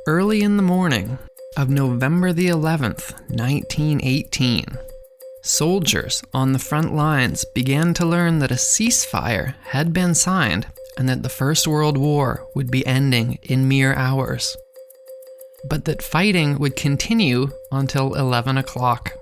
Early in the morning of November the 11th, 1918, soldiers on the front lines began to learn that a ceasefire had been signed and that the First World War would be ending in mere hours, but that fighting would continue until 11 o'clock.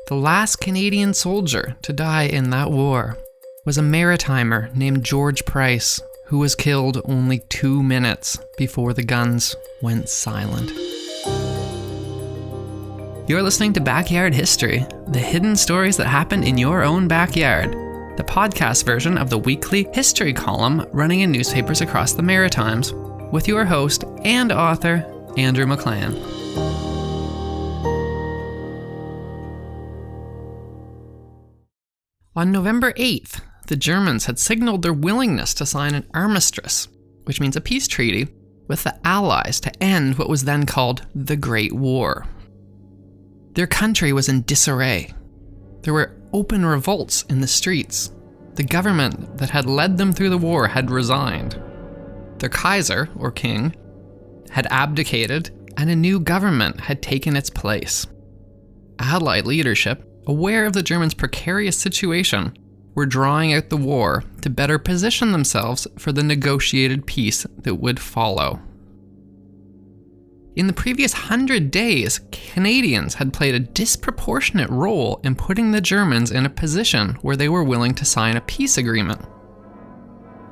The last Canadian soldier to die in that war was a maritimer named George Price, who was killed only 2 minutes before the guns went silent. You're listening to Backyard History, the hidden stories that happened in your own backyard, the podcast version of the weekly history column running in newspapers across the Maritimes, with your host and author, Andrew McLean. On November 8th, the Germans had signaled their willingness to sign an armistice, which means a peace treaty, with the Allies to end what was then called the Great War. Their country was in disarray. There were open revolts in the streets. The government that had led them through the war had resigned. Their Kaiser, or king, had abdicated, and a new government had taken its place. Allied leadership, aware of the Germans' precarious situation, were drawing out the war to better position themselves for the negotiated peace that would follow. In the previous 100 days, Canadians had played a disproportionate role in putting the Germans in a position where they were willing to sign a peace agreement.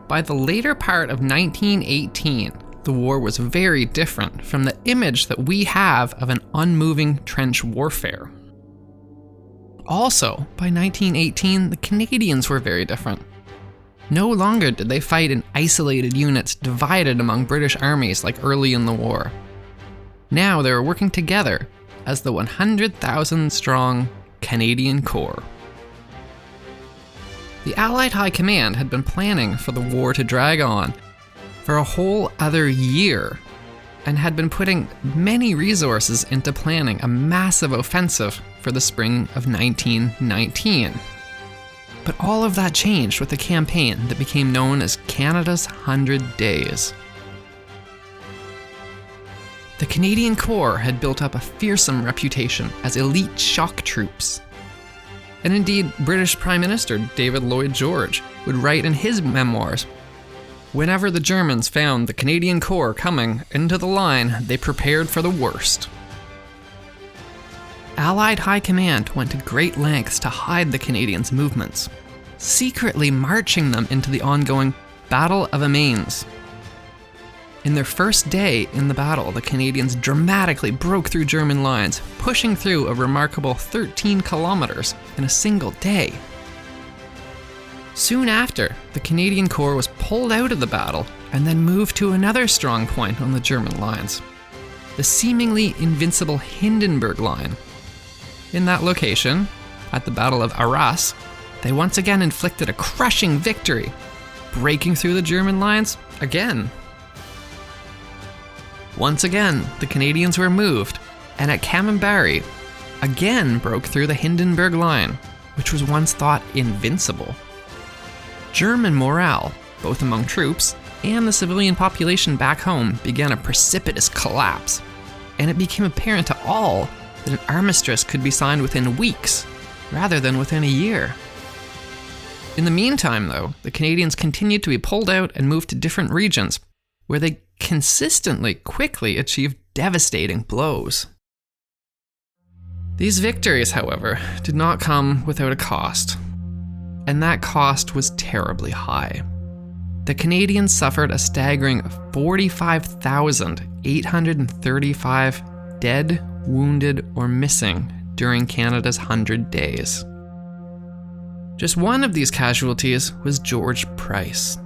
By the later part of 1918, the war was very different from the image that we have of an unmoving trench warfare. Also, by 1918, the Canadians were very different. No longer did they fight in isolated units divided among British armies like early in the war. Now they were working together as the 100,000-strong Canadian Corps. The Allied High Command had been planning for the war to drag on for a whole other year and had been putting many resources into planning a massive offensive for the spring of 1919. But all of that changed with the campaign that became known as Canada's 100 Days. The Canadian Corps had built up a fearsome reputation as elite shock troops. And indeed, British Prime Minister David Lloyd George would write in his memoirs, "Whenever the Germans found the Canadian Corps coming into the line, they prepared for the worst." Allied High Command went to great lengths to hide the Canadians' movements, secretly marching them into the ongoing Battle of Amiens. In their first day in the battle, the Canadians dramatically broke through German lines, pushing through a remarkable 13 kilometers in a single day. Soon after, the Canadian Corps was pulled out of the battle and then moved to another strong point on the German lines, the seemingly invincible Hindenburg Line. In that location, at the Battle of Arras, they once again inflicted a crushing victory, breaking through the German lines again. Once again, the Canadians were moved, and at Camembert, again broke through the Hindenburg Line, which was once thought invincible. German morale, both among troops and the civilian population back home, began a precipitous collapse, and it became apparent to all that an armistice could be signed within weeks, rather than within a year. In the meantime, though, the Canadians continued to be pulled out and moved to different regions, where they consistently, quickly achieved devastating blows. These victories, however, did not come without a cost, and that cost was terribly high. The Canadians suffered a staggering 45,835 dead, wounded, or missing during Canada's 100 days. Just one of these casualties was George Price.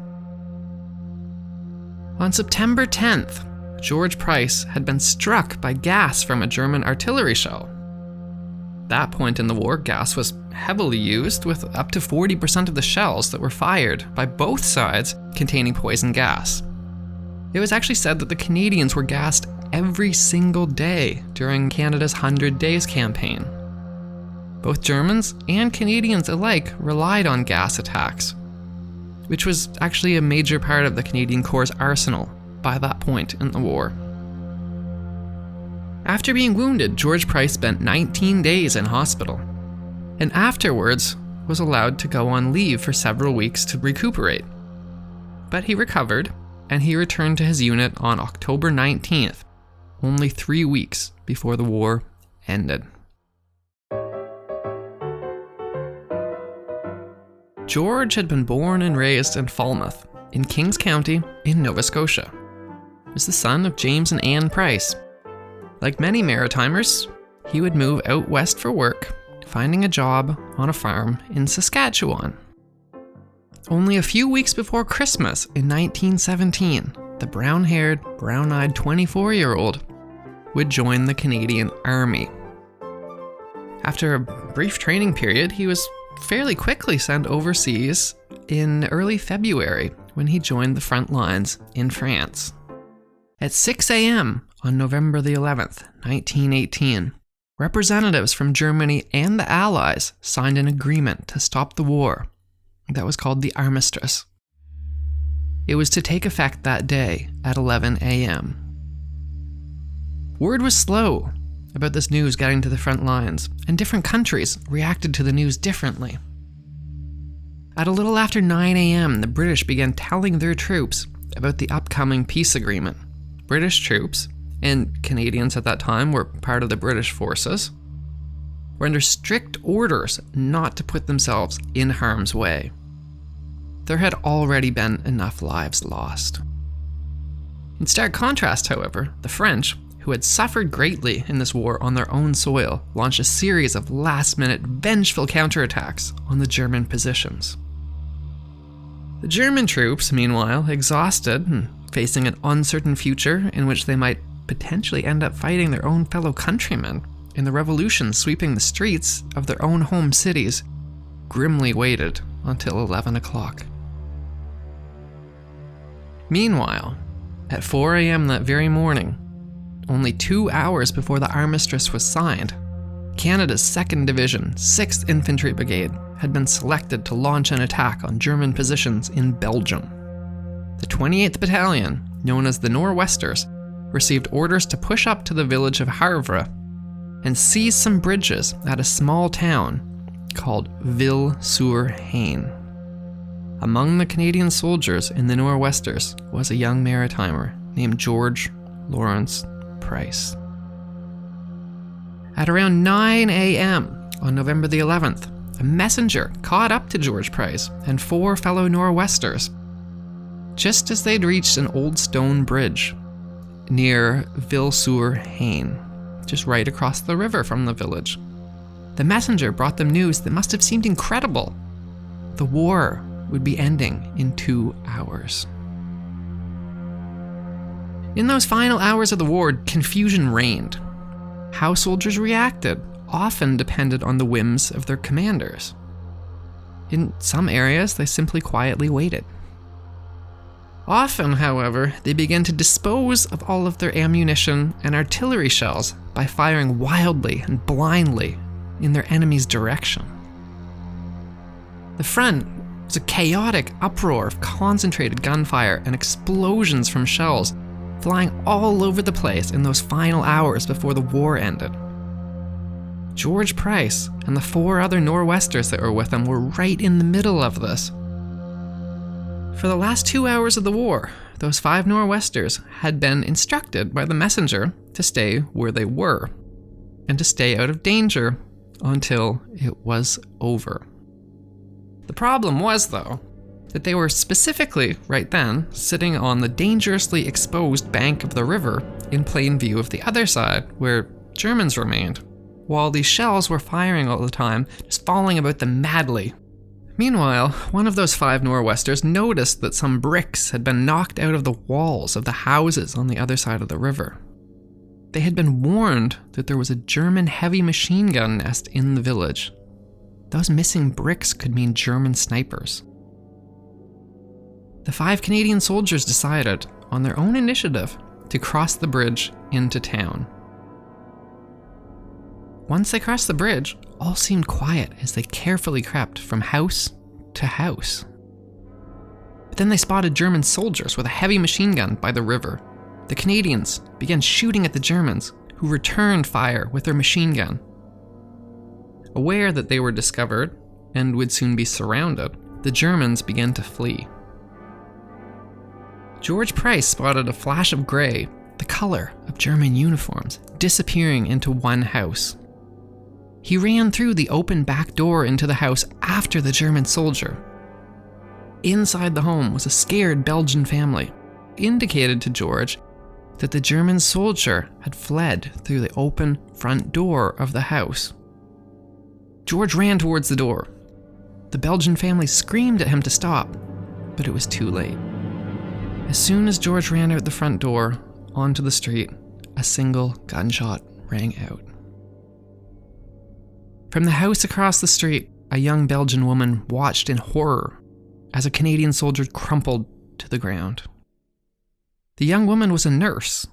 On September 10th, George Price had been struck by gas from a German artillery shell. At that point in the war, gas was heavily used, with up to 40% of the shells that were fired by both sides containing poison gas. It was actually said that the Canadians were gassed every single day during Canada's 100 Days campaign. Both Germans and Canadians alike relied on gas attacks, which was actually a major part of the Canadian Corps' arsenal by that point in the war. After being wounded, George Price spent 19 days in hospital, and afterwards was allowed to go on leave for several weeks to recuperate. But he recovered, and he returned to his unit on October 19th, only 3 weeks before the war ended. George had been born and raised in Falmouth, in Kings County, in Nova Scotia. He was the son of James and Anne Price. Like many Maritimers, he would move out west for work, finding a job on a farm in Saskatchewan. Only a few weeks before Christmas in 1917, the brown-haired, brown-eyed 24-year-old would join the Canadian Army. After a brief training period, he was fairly quickly sent overseas in early February when he joined the front lines in France. At 6 a.m. on November the 11th, 1918, representatives from Germany and the Allies signed an agreement to stop the war that was called the Armistice. It was to take effect that day at 11 a.m. Word was slow about this news getting to the front lines, and different countries reacted to the news differently. At a little after 9 a.m., the British began telling their troops about the upcoming peace agreement. British troops, and Canadians at that time were part of the British forces, were under strict orders not to put themselves in harm's way. There had already been enough lives lost. In stark contrast, however, the French, who had suffered greatly in this war on their own soil, launched a series of last-minute, vengeful counterattacks on the German positions. The German troops, meanwhile, exhausted and facing an uncertain future in which they might potentially end up fighting their own fellow countrymen in the revolution sweeping the streets of their own home cities, grimly waited until 11 o'clock. Meanwhile, at 4 a.m. that very morning, only 2 hours before the armistice was signed, Canada's 2nd Division, 6th Infantry Brigade had been selected to launch an attack on German positions in Belgium. The 28th Battalion, known as the Nor'Westers, received orders to push up to the village of Havre and seize some bridges at a small town called Ville-sur-Haine. Among the Canadian soldiers in the Nor'Westers was a young Maritimer named George Lawrence Price. At around 9 a.m. on November the 11th, a messenger caught up to George Price and 4 fellow Nor'Westers just as they'd reached an old stone bridge near Ville-sur-Haine, just right across the river from the village. The messenger brought them news that must have seemed incredible. The war would be ending in 2 hours. In those final hours of the war, confusion reigned. How soldiers reacted often depended on the whims of their commanders. In some areas, they simply quietly waited. Often, however, they began to dispose of all of their ammunition and artillery shells by firing wildly and blindly in their enemy's direction. The front was a chaotic uproar of concentrated gunfire and explosions from shells flying all over the place in those final hours before the war ended. George Price and the 4 other Nor'Westers that were with him were right in the middle of this. For the last 2 hours of the war, those 5 Nor'Westers had been instructed by the messenger to stay where they were and to stay out of danger until it was over. The problem was, though, that they were specifically, right then, sitting on the dangerously exposed bank of the river in plain view of the other side, where Germans remained, while these shells were firing all the time, just falling about them madly. Meanwhile, one of those 5 Nor'Westers noticed that some bricks had been knocked out of the walls of the houses on the other side of the river. They had been warned that there was a German heavy machine gun nest in the village. Those missing bricks could mean German snipers. The 5 Canadian soldiers decided, on their own initiative, to cross the bridge into town. Once they crossed the bridge, all seemed quiet as they carefully crept from house to house. But then they spotted German soldiers with a heavy machine gun by the river. The Canadians began shooting at the Germans, who returned fire with their machine gun. Aware that they were discovered and would soon be surrounded, the Germans began to flee. George Price spotted a flash of gray, the color of German uniforms, disappearing into one house. He ran through the open back door into the house after the German soldier. Inside the home was a scared Belgian family, indicated to George that the German soldier had fled through the open front door of the house. George ran towards the door. The Belgian family screamed at him to stop, but it was too late. As soon as George ran out the front door onto the street, a single gunshot rang out. From the house across the street, a young Belgian woman watched in horror as a Canadian soldier crumpled to the ground. The young woman was a nurse,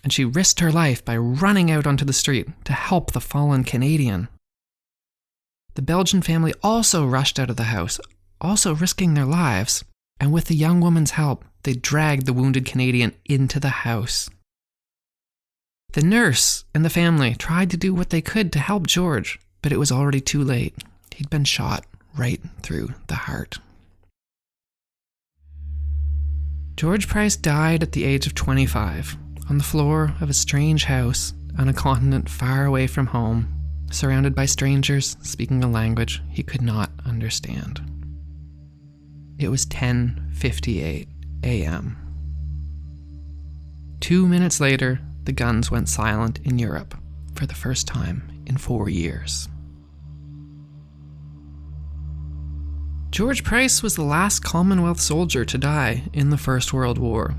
and she risked her life by running out onto the street to help the fallen Canadian. The Belgian family also rushed out of the house, also risking their lives, and with the young woman's help, they dragged the wounded Canadian into the house. The nurse and the family tried to do what they could to help George, but it was already too late. He'd been shot right through the heart. George Price died at the age of 25 on the floor of a strange house on a continent far away from home, surrounded by strangers speaking a language he could not understand. It was 10:58 a.m. 2 minutes later, the guns went silent in Europe for the first time in 4 years. George Price was the last Commonwealth soldier to die in the First World War.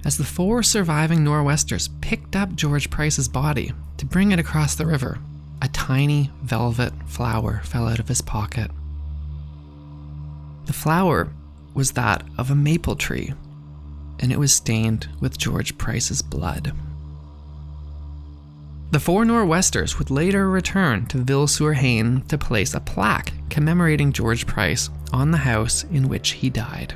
As the 4 surviving Nor'westers picked up George Price's body to bring it across the river, a tiny velvet flower fell out of his pocket. The flower was that of a maple tree, and it was stained with George Price's blood. The 4 Nor'westers would later return to Ville-sur-Seine to place a plaque commemorating George Price on the house in which he died.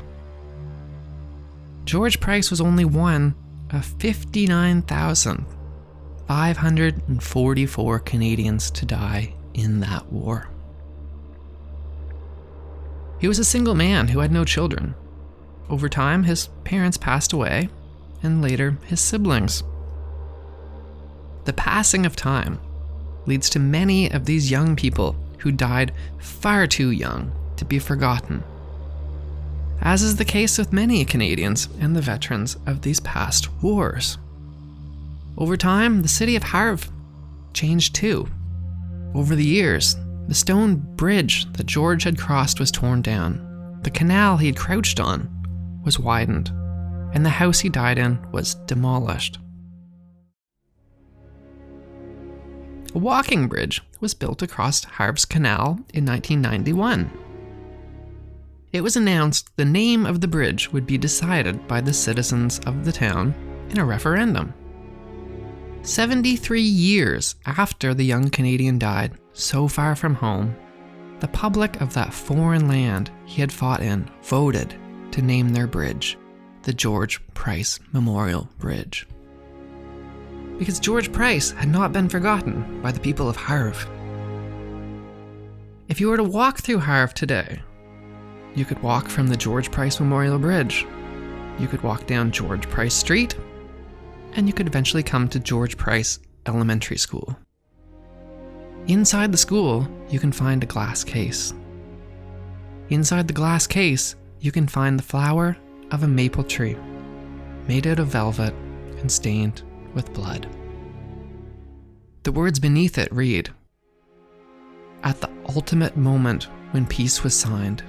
George Price was only one of 59,544 Canadians to die in that war. He was a single man who had no children. Over time, his parents passed away, and later his siblings. The passing of time leads to many of these young people who died far too young to be forgotten, as is the case with many Canadians and the veterans of these past wars. Over time, the city of Havre changed too. Over the years, the stone bridge that George had crossed was torn down, the canal he had crouched on was widened, and the house he died in was demolished. A walking bridge was built across Havre's Canal in 1991. It was announced the name of the bridge would be decided by the citizens of the town in a referendum. 73 years after the young Canadian died, so far from home, the public of that foreign land he had fought in voted to name their bridge the George Price Memorial Bridge. Because George Price had not been forgotten by the people of Havre. If you were to walk through Havre today, you could walk from the George Price Memorial Bridge, you could walk down George Price Street, and you could eventually come to George Price Elementary School. Inside the school, you can find a glass case. Inside the glass case, you can find the flower of a maple tree, made out of velvet and stained with blood. The words beneath it read, "At the ultimate moment when peace was signed,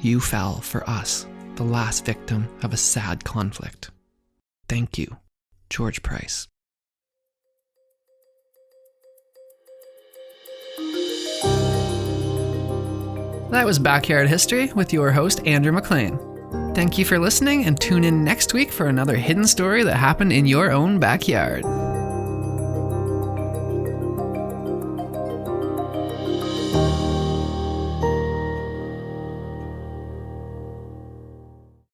you fell for us, the last victim of a sad conflict. Thank you, George Price." That was Backyard History with your host, Andrew McLean. Thank you for listening, and tune in next week for another hidden story that happened in your own backyard.